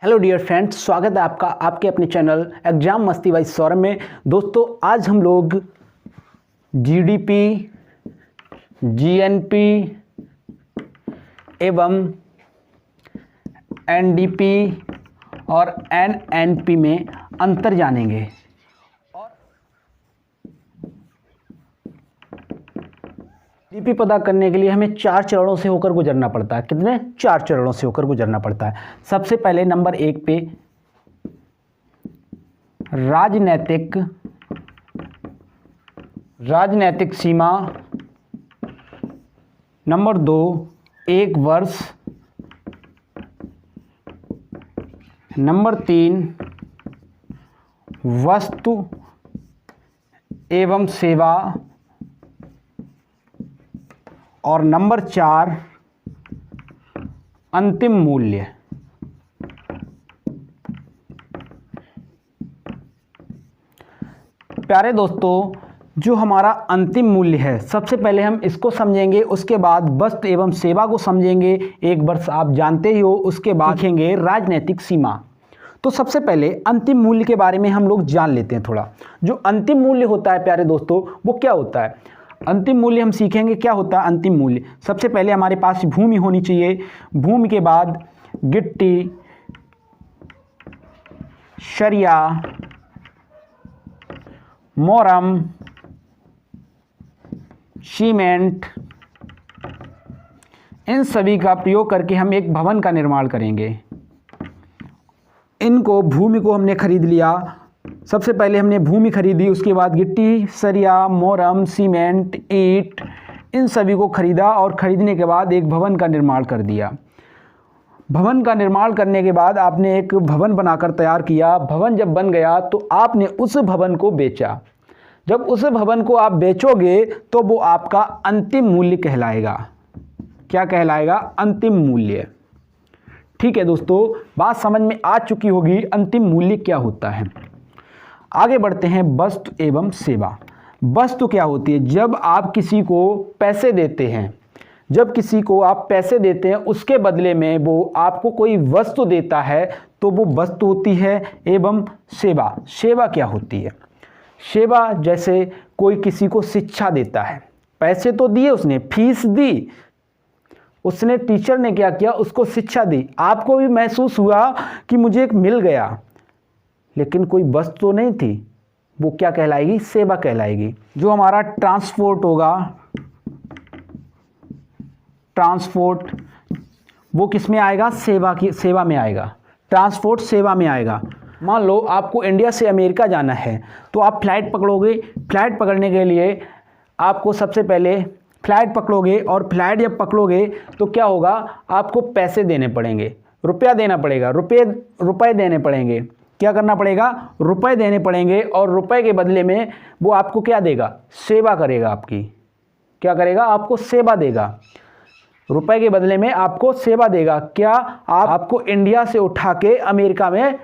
Hello dear friends, स्वागत है आपका आपके अपने चैनल एग्जाम मस्ती बाई सौरभ में। दोस्तों, आज हम लोग जीडीपी, जीएनपी एवं एनडीपी और एनएनपी में अंतर जानेंगे। जीडीपी पता करने के लिए हमें 4 चरणों से होकर गुजरना पड़ता है। कितने? 4 चरणों से होकर गुजरना पड़ता है। सबसे पहले नंबर 1 पे राजनैतिक सीमा, नंबर 2 1 वर्ष, नंबर 3 वस्तु एवं सेवा और नंबर 4 अंतिम मूल्य। प्यारे दोस्तों, जो हमारा अंतिम मूल्य है, सबसे पहले हम इसको समझेंगे, उसके बाद वस्तु एवं सेवा को समझेंगे। 1 वर्ष आप जानते ही हो। उसके बाद सीखेंगे राजनीतिक सीमा। तो सबसे पहले अंतिम मूल्य के बारे में हम लोग जान लेते हैं थोड़ा। जो अंतिम मूल्य होता है प्यारे दोस्तों, वो क्या होता है? अंतिम मूल्य हम सीखेंगे क्या होता है अंतिम मूल्य। सबसे पहले हमारे पास भूमि होनी चाहिए। भूमि के बाद गिट्टी, सरिया, मोरम, सीमेंट, इन सभी का प्रयोग करके हम एक भवन का निर्माण करेंगे। इनको भूमि को हमने खरीद लिया। सबसे पहले हमने भूमि खरीदी, उसके बाद गिट्टी, सरिया, मोरम, सीमेंट, ईंट, इन सभी को खरीदा और खरीदने के बाद एक भवन का निर्माण कर दिया। भवन का निर्माण करने के बाद आपने एक भवन बनाकर तैयार किया। भवन जब बन गया तो आपने उस भवन को बेचा। जब उस भवन को आप बेचोगे तो वो आपका अंतिम मूल्य कहलाएगा। क्या कहलाएगा? अंतिम मूल्य। ठीक है दोस्तों, बात समझ में आ चुकी होगी अंतिम मूल्य क्या होता है। आगे बढ़ते हैं वस्तु एवं सेवा। वस्तु क्या होती है? जब आप किसी को पैसे देते हैं, जब किसी को आप पैसे देते हैं, उसके बदले में वो आपको कोई वस्तु देता है, तो वो वस्तु होती है। एवं सेवा, सेवा क्या होती है? सेवा जैसे कोई किसी को शिक्षा देता है। पैसे तो दिए, उसने फीस दी, उसने टीचर ने क्या किया? उसको शिक्षा दी। आपको भी महसूस हुआ कि मुझे एक मिल गया, लेकिन कोई वस्तु तो नहीं थी। वो क्या कहलाएगी? सेवा कहलाएगी। जो हमारा ट्रांसपोर्ट होगा, ट्रांसपोर्ट, वो किस में आएगा? सेवा में आएगा। ट्रांसपोर्ट सेवा में आएगा। मान लो आपको इंडिया से अमेरिका जाना है, तो आप फ्लाइट पकड़ोगे। फ्लाइट पकड़ने के लिए आपको सबसे पहले फ्लाइट पकड़ोगे, और फ्लाइट जब पकड़ोगे तो क्या होगा? आपको पैसे देने पड़ेंगे, रुपया देना पड़ेगा, रुपए देने पड़ेंगे। क्या करना पड़ेगा? रुपए देने पड़ेंगे, और रुपए के बदले में वो आपको क्या देगा? सेवा करेगा आपकी। क्या करेगा? आपको सेवा देगा। रुपए के बदले में आपको सेवा देगा। क्या? आपको इंडिया से उठा के अमेरिका में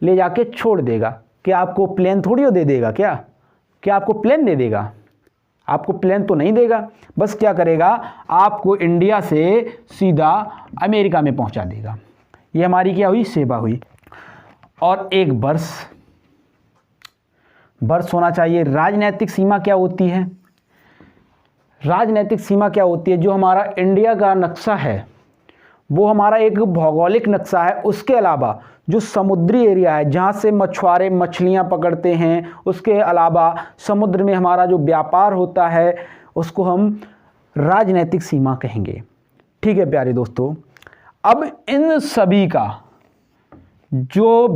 ले जाके छोड़ देगा। क्या आपको प्लेन थोड़ी हो दे देगा? क्या आपको प्लेन दे देगा? आपको प्लेन तो नहीं देगा। बस क्या करेगा? आपको इंडिया से सीधा अमेरिका में पहुंचा देगा। ये हमारी क्या हुई? सेवा हुई। और 1 वर्ष होना चाहिए। राजनीतिक सीमा क्या होती है? राजनीतिक सीमा क्या होती है? जो हमारा इंडिया का नक्शा है, वो हमारा एक भौगोलिक नक्शा है। उसके अलावा जो समुद्री एरिया है, जहाँ से मछुआरे मछलियाँ पकड़ते हैं, उसके अलावा समुद्र में हमारा जो व्यापार होता है, उसको हम राजनीतिक सीमा कहेंगे। ठीक है प्यारे दोस्तों, अब इन सभी का जो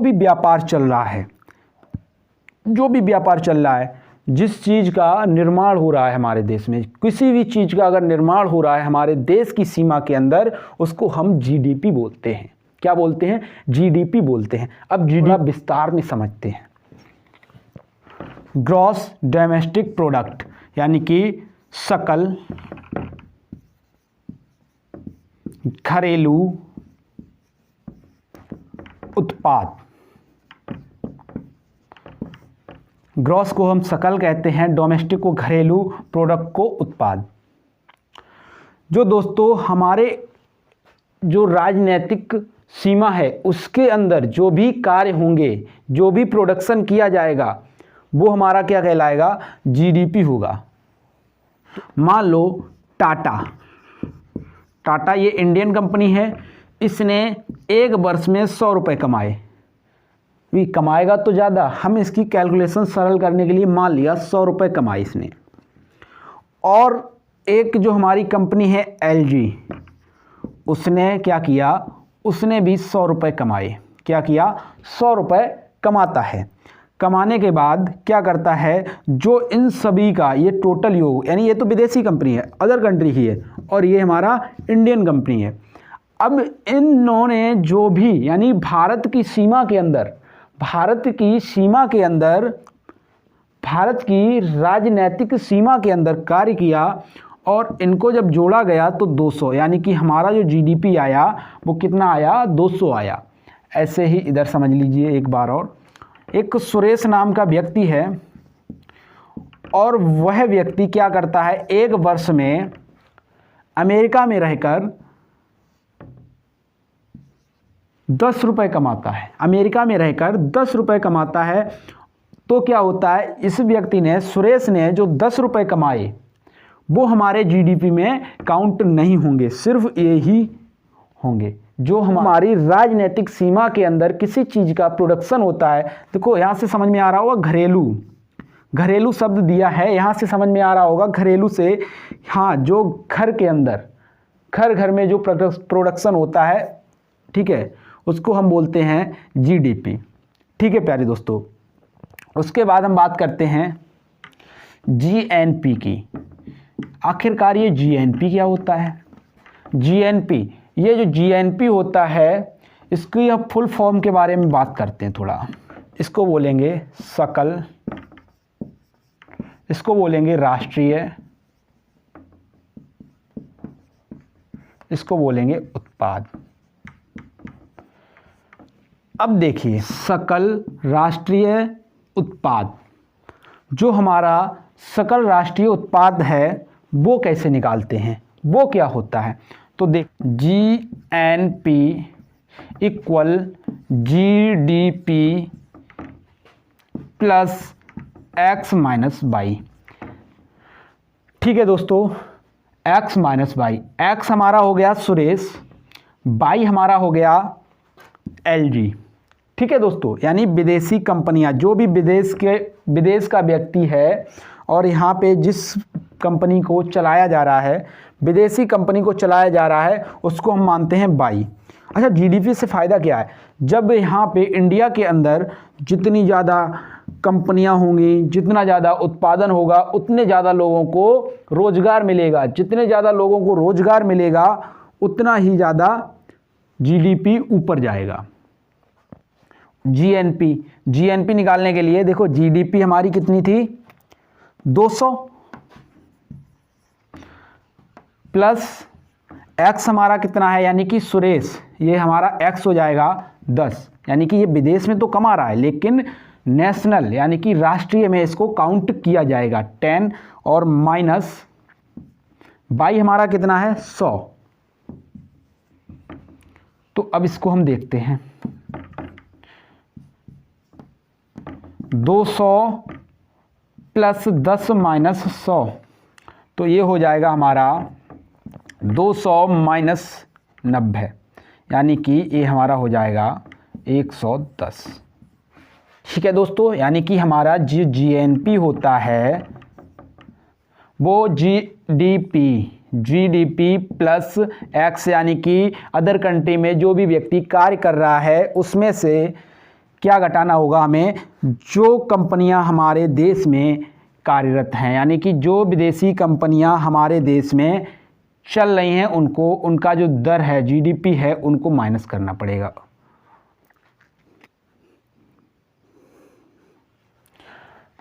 भी व्यापार चल रहा है, जिस चीज़ का निर्माण हो रहा है हमारे देश में, किसी भी चीज़ का अगर निर्माण हो रहा है हमारे देश की सीमा के अंदर, उसको हम जीडीपी बोलते हैं। क्या बोलते हैं? जीडीपी बोलते हैं। अब जीडीपी विस्तार में समझते हैं। ग्रॉस डोमेस्टिक प्रोडक्ट, यानी कि सकल घरेलू उत्पाद। ग्रॉस को हम सकल कहते हैं, डोमेस्टिक को घरेलू, प्रोडक्ट को उत्पाद। जो दोस्तों हमारे जो राजनीतिक सीमा है उसके अंदर जो भी कार्य होंगे, जो भी प्रोडक्शन किया जाएगा, वो हमारा क्या कहलाएगा? जीडीपी होगा। मान लो टाटा ये इंडियन कंपनी है, इसने एक वर्ष में 100 रुपये कमाए। भी कमाएगा तो ज़्यादा, हम इसकी कैलकुलेशन सरल करने के लिए मान लिया 100 रुपये कमाए इसने। और एक जो हमारी कंपनी है LG, उसने क्या किया? उसने भी 100 रुपये कमाए। क्या किया? 100 रुपये कमाता है। कमाने के बाद क्या करता है? जो इन सभी का ये टोटल योग, यानी ये तो विदेशी कंपनी है, अदर कंट्री की है, और ये हमारा इंडियन कंपनी है। अब इन्होंने जो भी, यानी भारत की सीमा के अंदर, भारत की राजनीतिक सीमा के अंदर कार्य किया, और इनको जब जोड़ा गया तो 200, यानी कि हमारा जो जीडीपी आया वो कितना आया? 200 आया। ऐसे ही इधर समझ लीजिए एक बार और, एक सुरेश नाम का व्यक्ति है, और वह व्यक्ति क्या करता है? एक वर्ष में अमेरिका में रहकर 10 रुपये कमाता है। अमेरिका में रहकर 10 रुपये कमाता है। तो क्या होता है? इस व्यक्ति ने, सुरेश ने जो 10 रुपये कमाए वो हमारे जीडीपी में काउंट नहीं होंगे, सिर्फ ये ही होंगे। जो हमारी राजनीतिक सीमा के अंदर किसी चीज़ का प्रोडक्शन होता है, देखो यहाँ से समझ में आ रहा होगा घरेलू शब्द दिया है, यहाँ से समझ में आ रहा होगा घरेलू से, हाँ, जो घर के अंदर, घर में जो प्रोडक्शन होता है, ठीक है, उसको हम बोलते हैं जीडीपी। ठीक है प्यारे दोस्तों, उसके बाद हम बात करते हैं जीएनपी की। आखिरकार ये जीएनपी क्या होता है? जीएनपी, ये जो जीएनपी होता है, इसकी अब फुल फॉर्म के बारे में बात करते हैं थोड़ा। इसको बोलेंगे सकल, इसको बोलेंगे राष्ट्रीय, इसको बोलेंगे उत्पाद। अब देखिए, सकल राष्ट्रीय उत्पाद, जो हमारा सकल राष्ट्रीय उत्पाद है वो कैसे निकालते हैं, वो क्या होता है? तो देख, GNP equal GDP plus X minus Y. ठीक है दोस्तों, एक्स माइनस वाई, एक्स हमारा हो गया सुरेश, वाई हमारा हो गया एलजी। ठीक है दोस्तों, यानी विदेशी कंपनियां, जो भी विदेश का व्यक्ति है और यहाँ पे जिस कंपनी को चलाया जा रहा है, विदेशी कंपनी को चलाया जा रहा है, उसको हम मानते हैं बाई। अच्छा, जीडीपी से फ़ायदा क्या है? जब यहाँ पे इंडिया के अंदर जितनी ज़्यादा कंपनियाँ होंगी, जितना ज़्यादा उत्पादन होगा, उतने ज़्यादा लोगों को रोज़गार मिलेगा। जितने ज़्यादा लोगों को रोज़गार मिलेगा, उतना ही ज़्यादा जीडीपी ऊपर जाएगा। जीएनपी निकालने के लिए देखो, जीडीपी हमारी कितनी थी? 200 प्लस एक्स हमारा कितना है, यानी कि सुरेश, ये हमारा एक्स हो जाएगा 10, यानी कि ये विदेश में तो कमा रहा है, लेकिन नेशनल यानी कि राष्ट्रीय में इसको काउंट किया जाएगा 10, और माइनस बाई हमारा कितना है? 100। तो अब इसको हम देखते हैं, 200 प्लस 10 माइनस 100, तो ये हो जाएगा हमारा 200 माइनस 90, यानी कि ये हमारा हो जाएगा 110। ठीक है दोस्तों, यानी कि हमारा जो जीएनपी होता है वो जीडीपी प्लस एक्स, यानी कि अदर कंट्री में जो भी व्यक्ति कार्य कर रहा है उसमें से क्या घटाना होगा हमें? जो कंपनियां हमारे देश में कार्यरत हैं, यानी कि जो विदेशी कंपनियां हमारे देश में चल रही हैं, उनको, उनका जो दर है, जीडीपी है, उनको माइनस करना पड़ेगा।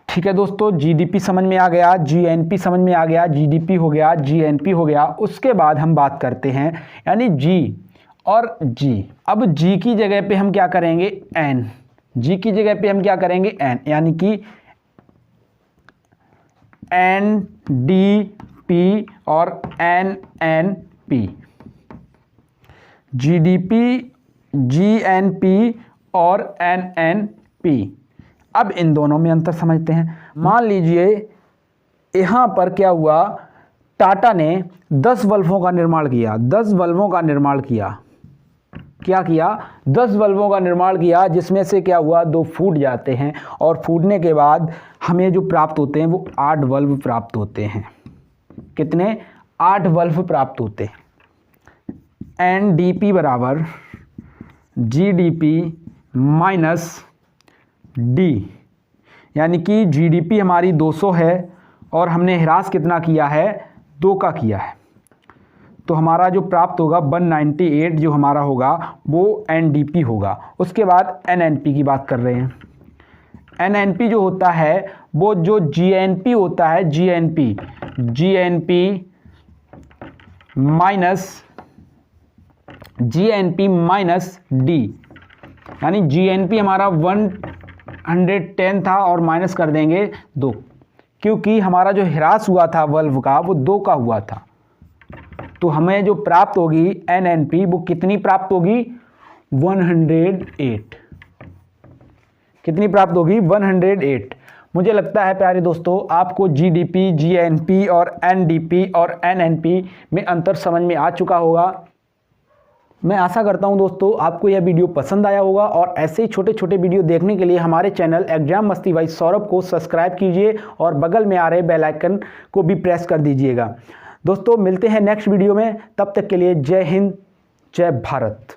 ठीक है दोस्तों, जीडीपी समझ में आ गया, जीएनपी समझ में आ गया, जीडीपी हो गया, जीएनपी हो गया। उसके बाद हम बात करते हैं, यानी जी और जी। अब जी की जगह पे हम क्या करेंगे? एन। जी की जगह पे हम क्या करेंगे? एन, यानी कि एनडीपी और एनएनपी। जीडीपी GNP और NNP। अब इन दोनों में अंतर समझते हैं। मान लीजिए यहाँ पर क्या हुआ, टाटा ने 10 बल्बों का निर्माण किया, 10 बल्बों का निर्माण किया, क्या किया, 10 बल्बों का निर्माण किया, जिसमें से क्या हुआ, 2 फूट जाते हैं और फूटने के बाद हमें जो प्राप्त होते हैं वो 8 बल्ब प्राप्त होते हैं। कितने, 8 बल्ब प्राप्त होते हैं। NDP बराबर GDP माइनस D, यानी कि GDP हमारी 200 है और हमने ह्रास कितना किया है, 2 का किया है, तो हमारा जो प्राप्त होगा 198 जो हमारा होगा वो NDP होगा। उसके बाद NNP की बात कर रहे हैं। NNP जो होता है वो जो GNP होता है, GNP माइनस D, यानी GNP हमारा 110 था और माइनस कर देंगे 2, क्योंकि हमारा जो ह्रास हुआ था बल्ब का वो 2 का हुआ था। तो हमें जो प्राप्त होगी NNP वो कितनी प्राप्त होगी, 108। कितनी प्राप्त होगी, 108। मुझे लगता है प्यारे दोस्तों आपको GDP, GNP और NDP और NNP में अंतर समझ में आ चुका होगा। मैं आशा करता हूं दोस्तों आपको यह वीडियो पसंद आया होगा और ऐसे ही छोटे छोटे वीडियो देखने के लिए हमारे चैनल एग्जाम मस्ती बाई सौरभ को सब्सक्राइब कीजिए और बगल में आ रहे बेल आइकन को भी प्रेस कर दीजिएगा। दोस्तों मिलते हैं नेक्स्ट वीडियो में, तब तक के लिए जय हिंद, जय भारत।